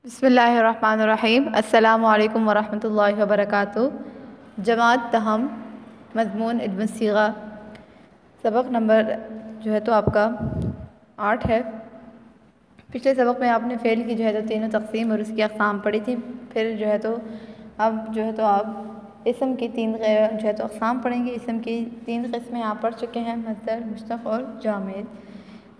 बिस्मिल्लाहिर्रहमानिर्रहीम। अस्सलामु अलैकुम वरहमतुल्लाहि वबरकातुहू। जमात तहम मज़मून इल्म सीगा सबक नंबर जो है तो आपका 8 है। पिछले सबक में आपने फ़ेल की जो है तो तीनों तक़सीम और उसकी अक़साम पढ़ी थी। फिर जो है तो अब जो है तो आप इसम की तीन जो है तो अक़साम पढ़ेंगे। इसम की तीन क़िस्में आप पढ़ चुके हैं, मस्दर, मुश्तक़ और जामिद।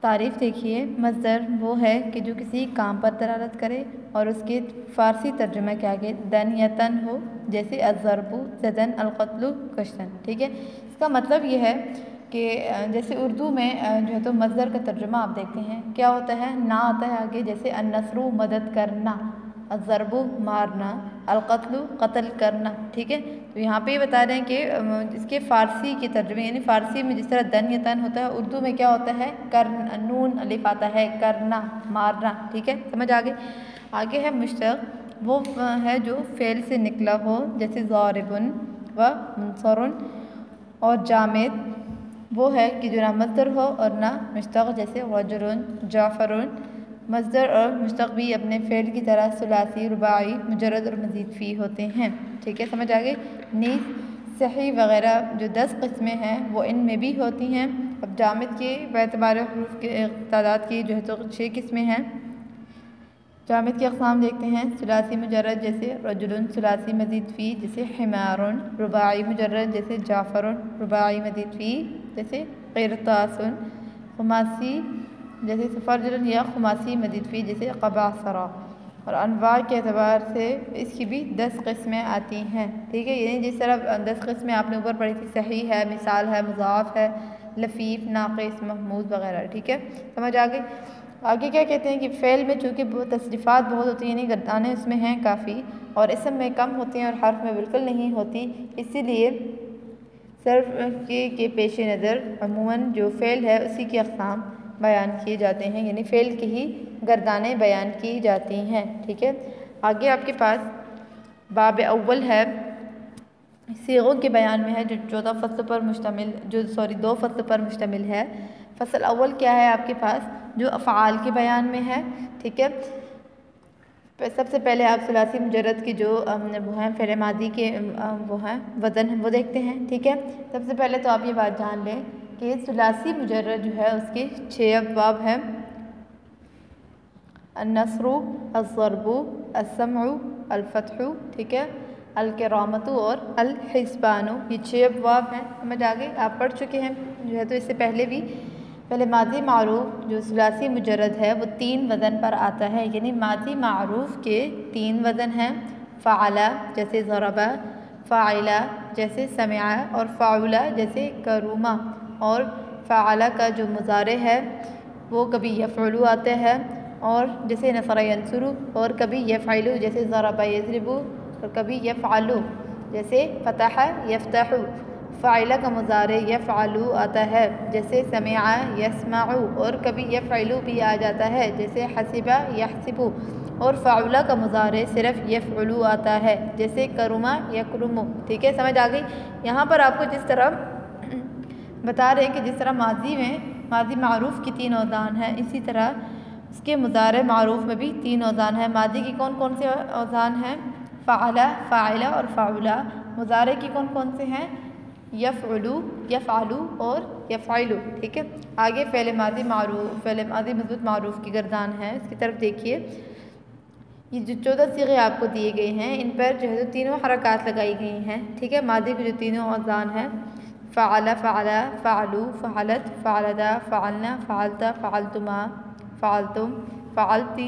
तारीफ़ देखिए, मस्दर वो है कि जो किसी काम पर दलालत करे और उसके फ़ारसी तर्जुमा के आगे दन या तन हो, जैसे अज़्ज़रबु ज़दन, अलक़त्लु कश्तन। ठीक है, इसका मतलब ये है कि जैसे उर्दू में जो है तो मस्दर का तर्जुमा आप देखते हैं क्या होता है, ना आता है आगे, जैसे अन्नस्रु मदद करना, अज़्ज़रबु मारना, अलक़त्लु क़त्ल करना। ठीक है, तो यहाँ पे बता रहे हैं कि इसके फ़ारसी के तर्जुमे यानी फ़ारसी में जिस तरह दन या तन होता है, उर्दू में क्या होता है, करना, नून अलिफ आता है, करना, मारना। ठीक है, समझ आ गई। आगे है मुश्तक़, वो है जो फ़ेल से निकला हो, जैसे ज़ारिबुन व मुनसरुन। और जामिद वो है कि जो ना मस्दर हो और ना मुश्तक़, जैसे रजुलुन, जाफ़रुन। मस्दर और मुश्तक़ भी अपने फ़ेल की तरह सुलासी, रुबाई, मुजर्रद और मज़ीद फ़ी होते हैं। ठीक है, समझ आ गई। नीस, सही वग़ैरह जो 10 क़िस्में हैं वो इनमें भी होती हैं। अब जामिद के बेतबार हुरूफ़ के तादाद की जो है तो 6 क़िस्में हैं। जामिद की अक़साम देखते हैं, सुलासी मुजर्रद जैसे रजुलुन, सुलासी मज़ीद फ़ी जैसे हिमारुन, रुबाई मुजर्रद जैसे जाफ़रुन, रुबाई मज़ीद फ़ी जैसे क़िरतासुन, खुमासी जैसे सफ़रजुन या खुमासी मज़ीद फ़ी जैसे क़बासरा। और अनवा के एतबार से इसकी भी 10 क़िस्में आती हैं। ठीक है, यानी जिस तरह 10 क़िस्में आपने ऊपर पढ़ी थी, सही है, मिसाल है, मुज़ाफ़ है, लफ़ीफ़, नाक़िस, महमूद वग़ैरह। ठीक है, समझ आ गई। आगे क्या कहते हैं कि फ़ेल में चूँकि तसरीफ़ात बहुत होती हैं, यानी गर्दानें उसमें हैं काफ़ी, और इसम में कम होती हैं और हर्फ में बिल्कुल नहीं होती, इसीलिए सर्फ़ के पेश नज़र अमूमन जो फ़ेल है उसी की अक़साम बयान किए जाते हैं, यानी फ़ेल की ही गर्दानें बयान की जाती हैं। ठीक है, आगे आपके पास बाब अव्वल है, सीगों के बयान में है, जो 14 फ़स्लों पर मुश्तमिल 2 फ़स्लों पर मुश्तमिल है। फ़सल अव्वल क्या है आपके पास, जो अफ़आल के बयान में है। ठीक है, सबसे पहले आप सुलासी मुजर्रद की जो वो हैं फ़ेल मादी के वो हैं वज़न वो देखते हैं। ठीक है, सबसे पहले तो आप ये बात जान लें कि सुलासी मुजर्रद जो है उसके 6 अब्वाब हैं, अन्नस्रु, अज़्ज़रबु, अस्समउ, अलफ़तहु, ठीक है, अलकिरामतु और अलहिस्बानु। ये 6 अब्वाब हैं। समझ आ गई, आप पढ़ चुके हैं जो है तो इससे पहले भी। पहले मादी मारूफ जो सुलासी मुजर्रद है वो 3 वज़न पर आता है, यानी मादी मारूफ के 3 वज़न हैं, फ़अला जैसे ज़रबा, फ़ाइला जैसे समिआ और फ़ाउला जैसे करूमा। और फ़अला का जो मुज़ारे है वो कभी यफ़अलु आता है, और जैसे नसरा यंसुरु, और कभी यफ़अलु जैसे ज़रबा यज़रिबु, और कभी यफ़अलु जैसे फ़तह यफ़तहु। फ़ाइला का मुज़ारे यफ़अलु आता है, जैसे समिआ यस्मउ, और कभी यफ़अलु भी आ जाता है, जैसे हसिबा यहसिबु। और फ़अला का मुज़ारे सिर्फ़ यफ़अलु आता है, जैसे करुमा यकरुमु। ठीक है, समझ आ गई। यहाँ पर आपको जिस तरह बता रहे हैं कि जिस तरह माजी में मादी मारूफ़ की 3 औज़ान हैं, इसी तरह उसके मुज़ारे मारूफ़ में भी 3 औज़ान हैं। मादी की कौन कौन से औज़ान हैं, फ़अला, फ़ाइला और फ़अला। मुज़ारे की कौन कौन से हैं, यफ़अलु, यफ़अलु और यफ़अलु। ठीक है, आगे फ़ेल मादी मारूफ़, फ़ेल मादी मज़बूत मारूफ़ की गर्दान है, इसकी तरफ देखिए। ये जो 14 सीगे आपको दिए गए हैं, इन पर जो है तो तीनों हरकत लगाई गई हैं। ठीक है, मादी के जो तीनों औज़ान हैं, फ़अला, फ़अला, फ़अलु, फ़अलत, फ़अलदा, फ़अलना, फ़अलता, फ़अलतुमा, फ़अलतुम, फ़अलती,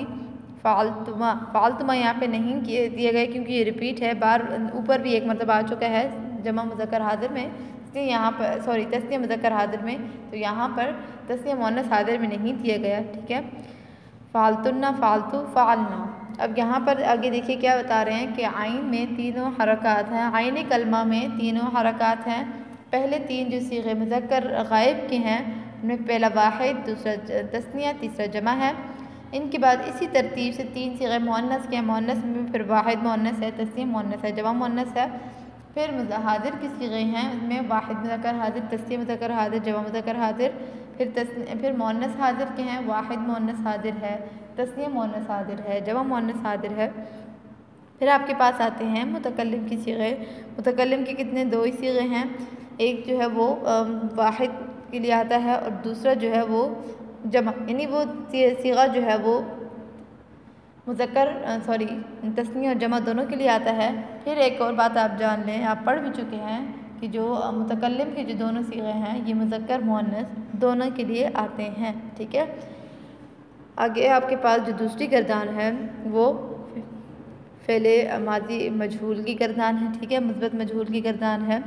फ़अलतुमा। फ़अलतुमा यहाँ पे नहीं दिए गए क्योंकि ये रिपीट है, बार ऊपर भी एक मरतबा आ चुका है जमा मुज़क्कर हाज़िर में, इसलिए यहाँ पर सॉरी तस्नीया मुज़क्कर हाज़िर में, तो यहाँ पर तस्नीया मुअन्नस हाज़िर में नहीं दिया गया। ठीक है, फ़अलतुन्ना, फ़अलतु, फ़अलना। अब यहाँ पर आगे देखिए क्या बता रहे हैं कि आइन में तीनों हरकत हैं, आइन कलमा में तीनों हरकत हैं। पहले 3 जो सीगे मुज़क्कर गायब के हैं उनमें पहला वाहिद, दूसरा तस्निया, तीसरा जमा है। इनके बाद इसी तरतीब से 3 सीगे मुअन्नस के हैं, मुअन्नस में फिर वाहिद मुअन्नस है, तस्निया मुअन्नस है, जमा मुअन्नस है। फिर हाज़िर की सीगे हैं, उसमें वाहिद मुज़क्कर हाज़िर, तस्निया मुज़क्कर हाज़िर, जमा मुज़क्कर हाज़िर, फिर मुअन्नस हाजिर के हैं, वाहिद मुअन्नस हाजिर है, तस्निया मुअन्नस हाजिर है, जमा मुअन्नस हाजिर है। फिर आपके पास आते हैं मुतकल्लिम की सीगे। मुतकल्लिम के कितने? 2 ही सीगे हैं। एक जो है वो वाहिद के लिए आता है और दूसरा जो है वो जमा, यानी वो सीगा जो है वो तस्नीया और जमा दोनों के लिए आता है। फिर एक और बात आप जान लें, आप पढ़ भी चुके हैं कि जो मुतकल्लिम के जो दोनों सीगे हैं ये मुज़क्कर मुअन्नस दोनों के लिए आते हैं, ठीक है। आगे आपके पास जो दूसरी गर्दान है वो फ़ेले माजी मजहूल की गर्दान है, ठीक है, मुस्बत मजहूल की गर्दान है।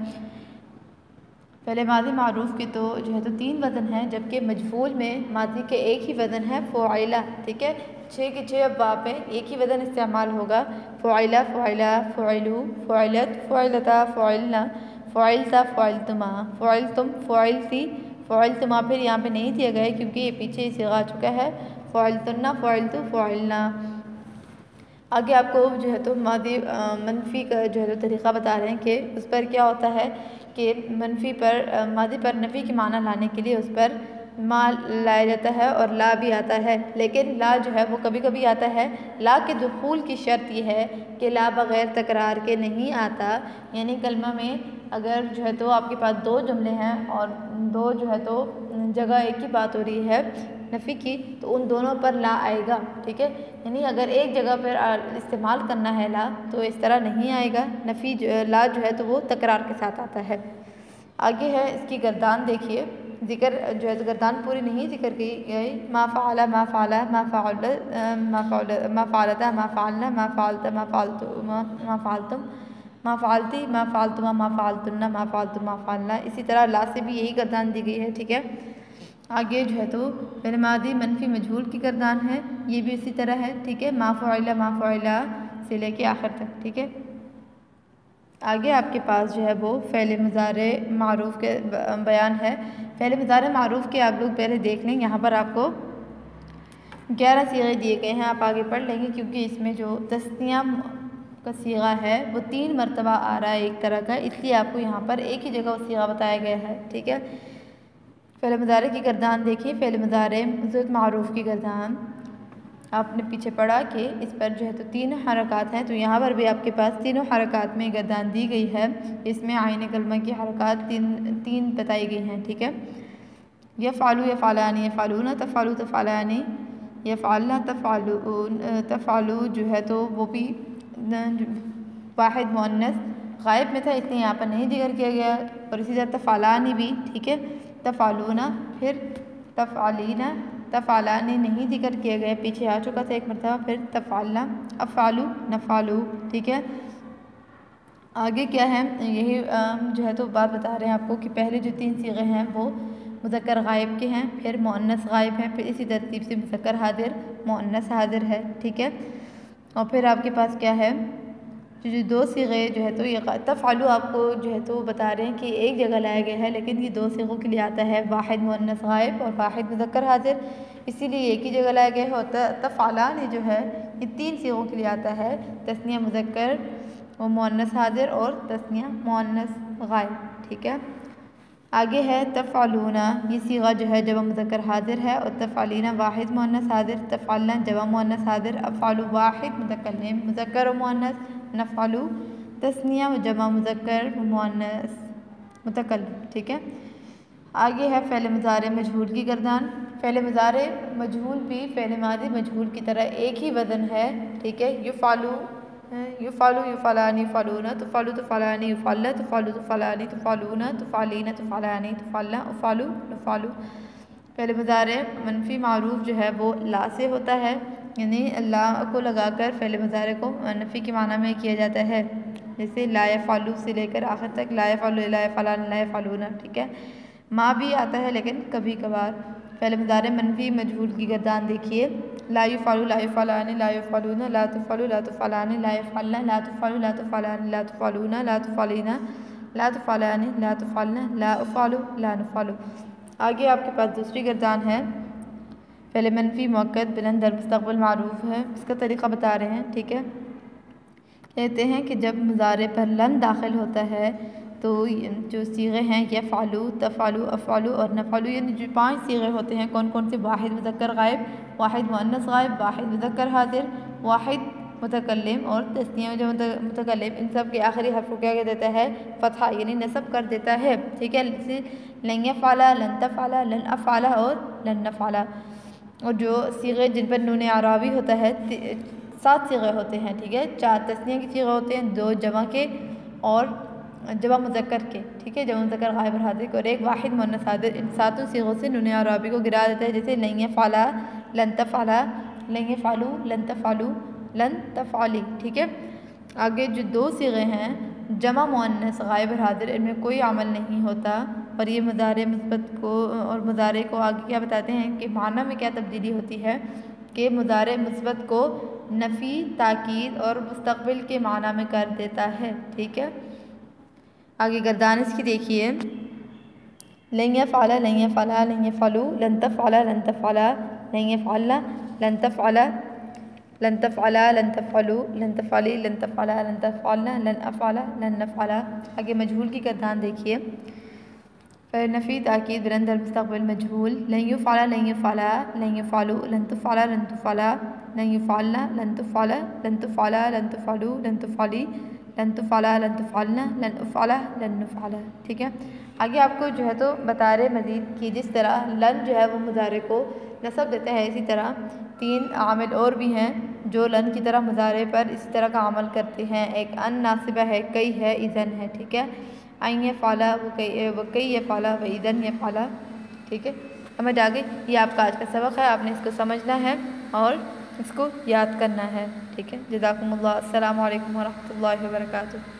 फ़ेले माजी मारूफ़ के तो जो है तो 3 वज़न हैं, जबकि मजहूल में माजी के एक ही वज़न है फ़ुआइला, ठीक है। 6 के 6 अब्वाब पे एक ही वज़न इस्तेमाल होगा। फ़ुआइला, फ़ुआइला, फ़ुआइलू, फ़ुआइलत, फ़ुआइलता, फ़ुआइलना, फ़ुआइलता, फ़ुआइलतुमा, फ़ुआइलतुम, फ़ुआइलती, फ़ुआइलतुमा। फिर यहाँ पे नहीं दिया गया है क्योंकि ये पीछे ही सिगा आ चुका है। फ़ुआइलतुन्ना, फ़ुआइलतु, फ़ुआइलना। आगे आपको जो है तो मादी मनफ़ी का जो है तो तरीक़ा बता रहे हैं कि उस पर क्या होता है कि मनफ़ी पर मादी पर नफ़ी के माना लाने के लिए उस पर मा लाया जाता है और ला भी आता है। लेकिन ला जो है वो कभी कभी आता है। ला के दुखूल की शर्त यह है कि ला बग़ैर तकरार के नहीं आता, यानी कलमा में अगर जो है तो आपके पास 2 जुमले हैं और 2 जो है तो जगह एक ही बात हो रही है नफ़ी की, तो उन दोनों पर ला आएगा, ठीक है। यानी अगर एक जगह पर इस्तेमाल करना है ला तो इस तरह नहीं आएगा। नफ़ी ला जो है तो वो तकरार के साथ आता है। आगे है इसकी गर्दान, देखिए ज़िक्र जो है तो गर्दान पूरी नहीं ज़िक्र की गई। मा फ़अला, मा फ़अला, मा फ़अल, मा फ़अलता, मा फ़अलना, मा फ़अलता, मा फ़अलतु, मा फ़अलतुम, मा फ़अलती, मा फ़अलतुमा, मा फ़अलतुन्ना, मा फ़अलतु, मा फ़अलना। इसी तरह ला से भी यही गर्दान दी गई है, ठीक है। आगे जो है तो फ़िल मादी मनफ़ी मजहूल की गर्दान है, ये भी इसी तरह है, ठीक है। मा फ़ुइला से लेके आखिर तक, ठीक है। आगे आपके पास जो है वो फ़ेल मुज़ारे मारूफ़ के बयान है। फ़ेल मुज़ारे मारूफ़ के आप लोग पहले देख लें। यहाँ पर आपको 11 सीगे दिए गए हैं, आप आगे पढ़ लेंगे क्योंकि इसमें जो तस्निया का सीगा है वो 3 मरतबा आ रहा है एक तरह का, इसलिए आपको यहाँ पर एक ही जगह वो सीगा बताया गया है, ठीक है। फ़ेल मुज़ारे की गर्दान देखिए। फ़ेल मुज़ारे मुज़त मारूफ़ की गर्दान आपने पीछे पढ़ा कि इस पर जो है तो 3 हरकत हैं, तो यहाँ पर भी आपके पास तीनों हरकत में गर्दान दी गई है। इसमें आइन कलमा की हरकत तीन बताई गई हैं, ठीक है। यफ़अलु, यफ़अलानी, यफ़अलूना, तफ़अलु, तफ़अलानी, यफ़अलना, तफ़अलू जो है तो वो भी वाहिद मुअन्नस गायब में था, इसलिए यहाँ पर नहीं जिक्र किया गया। और इसी तरह तफ़अलानी भी, ठीक है। तफ़अलूना, फिर तफ़अलीना, तफ़अलानी नहीं जिक्र किया गया, पीछे आ चुका था एक मरतबा। फिर तफ़अलना, अफ़अलु, नफ़अलु, ठीक है। आगे क्या है, यही जो है तो बात बता रहे हैं आपको कि पहले जो 3 सीगे हैं वो मुज़क्कर गायब के हैं, फिर मुअन्नस गायब हैं, फिर इसी तरतीब से मुज़क्कर हाज़िर, मुअन्नस हाज़िर है, ठीक है। और फिर आपके पास क्या है, जो 2 सीगे जो है तो ये तफ़अलु आपको जो है तो बता रहे हैं कि एक जगह लाया गया है, लेकिन ये 2 सीगों के लिए आता है, वाहिद मुअन्नस गायब और वाहिद मुज़क्कर हाज़िर, इसीलिए एक ही जगह लाया गया है। और तफ़अलानी जो है ये 3 सीगों के लिए आता है, तस्निया मुज़क्कर और मुअन्नस हाज़िर और तस्निया मुअन्नस गायब, ठीक है। आगे है तफ़अलूना, ये सीगा जो है जमा मुज़क्कर हाज़िर है, और तफ़अलीना वाहिद मुअन्नस हाज़िर, तफ़अलना जमा मुअन्नस हाज़िर, अफ़अलु वाहिद मुतकल्लिम मुज़क्कर और मुअन्नस, नफ़अलु तस्निया व जमा मुज़क्कर व मुअन्नस मुतकल्लिम, ठीक है। आगे है फ़ेल मुज़ारे मजहूल की गर्दान। फ़ेल मुज़ारे मजहूल भी फ़ेल मादी मजहूल की तरह एक ही वज़न है, ठीक है। युफ़अलु, युफ़अलानी, युफ़अलूना, तुफ़अलु, तुफ़अलानी, युफ़अल्ला, तुफ़अलु, तुफ़अलानी, तुफ़अलूना, तुफ़अलीना, तुफ़अलानी, तुफ़अल्ला, उफ़अलु, नुफ़अलु। फ़ेल मुज़ारे मनफ़ी मारूफ़ जो है वो ला से होता है, यानी ला को लगाकर फ़ेल मुज़ारे को नफ़ी के माना में किया जाता है, जैसे ला यफ़अलु से लेकर आखिर तक, ला यफ़अलु, ला यफ़अलान, ला यफ़अलूना, ठीक है। माँ भी आता है लेकिन कभी कभार। फ़ेल मुज़ारे मनफ़ी मजहूल की गर्दान देखिए। ला युफ़अलु, ला युफ़अलानी, ला युफ़अलूना, ला तुफ़अलु, ला तुफ़अलानी, ला यफ़अलना, ला तुफ़अलु, ला तुफ़अलानी, ला तुफ़अलूना, ला तुफ़अलीना, ला तुफ़अलानी, ला तुफ़अलना, ला उफ़अलु, ला नुफ़अलु। आगे आपके पास दूसरी गर्दान है। फ़ेल मनफ़ी मुअक्कद बुलंद दर मुस्तक़बिल मारूफ़ है, इसका तरीक़ा बता रहे हैं, ठीक है। कहते हैं कि जब मुज़ारे पर लन दाखिल होता है तो जो सीगे हैं यफ़अलु, तफ़अलु, अफ़अलु और नफ़अलु, यानी जो 5 सीगे होते हैं कौन कौन से? वाहिद मुज़क्कर गायब, वाहिद मुअन्नस गायब, वाहिद मुज़क्कर हाज़िर, वाहिद मुतकल्लिम और तस्निया में जो मुतकल्लिम, इन सब के आखिरी हर्फ को क्या कह देता है? फ़तहा, यानी नसब कर देता है। ठीक है, जैसे लन यफ़अला, लन तफ़अला, लन अफ़अला और लन नफ़अला। और जो सीगे जिन पर नून आराबी होता है 7 सीगे होते हैं। ठीक है, 4 तस्निया के सीगे होते हैं, 2 जमा के और जमा मुज़क्कर के। ठीक है, जमा मुज़क्कर गायब और हाज़िर और एक वाहिद मुअन्नस हाज़िर। इन 7 सीगों से नून आराबी को गिरा देता है, जैसे लन यफ़अला, लन तफ़अला, लन यफ़अलु, लन तफ़अलु, लन तफ़अली। ठीक है, आगे जो 2 सीगे हैं जमा मुअन्नस गायब और हाज़िर, इनमें कोई अमल नहीं होता और ये मुज़ारे मुस्बत को और मुज़ारे को आगे क्या बताते हैं कि माना में क्या तब्दीली होती है कि मुज़ारे मुस्बत को नफ़ी, ताकीद और मुस्तक़बिल के माना में कर देता है। ठीक है, आगे गर्दानिश की देखिए, लन यफ़अला, लन यफ़अला, लन यफ़अलु, लन तफ़अला, लन तफ़अला, लन यफ़अलना, लन तफ़अला, लन तफ़अला, लन तफ़अलु, लन तफ़अली, लन तफ़अला, लन तफ़अलना, लन अफ़अला, लन नफ़अला। आगे मजहूल की गर्दान देखिए, नफ़ी, ताकीद, बुलंद और मुस्तक़बिल मजहूल। लन युफ़अला, लन युफ़अला, लन युफ़अलु, लन तुफ़अला, लन तुफ़अला, लन युफ़अलना, लन तुफ़अला, लन तुफ़अला, लन तुफ़अलु, लन तुफ़अली, लन तुफ़अला, लन तुफ़अलना, लन उफ़अला, लन नुफ़अला। ठीक है, आगे आपको जो है तो बता रहे मज़ीद कि जिस तरह लन जो है वो मुज़ारे को नसब देता है, इसी तरह 3 आमिल और भी हैं जो लन की तरह मुज़ारे पर इसी तरह का अमल करते हैं। एक अन नासिबा है, कई है, इज़न है। ठीक है, अन यफ़अला, वो कई यफ़अला, व इज़न यफ़अला। ठीक है, समझ आ गई? ये आपका आज का सबक है, आपने इसको समझना है और इसको याद करना है। ठीक है, जज़ाकुमुल्लाह। अस्सलामु अलैकुम व रहमतुल्लाहि व बरकातुहू।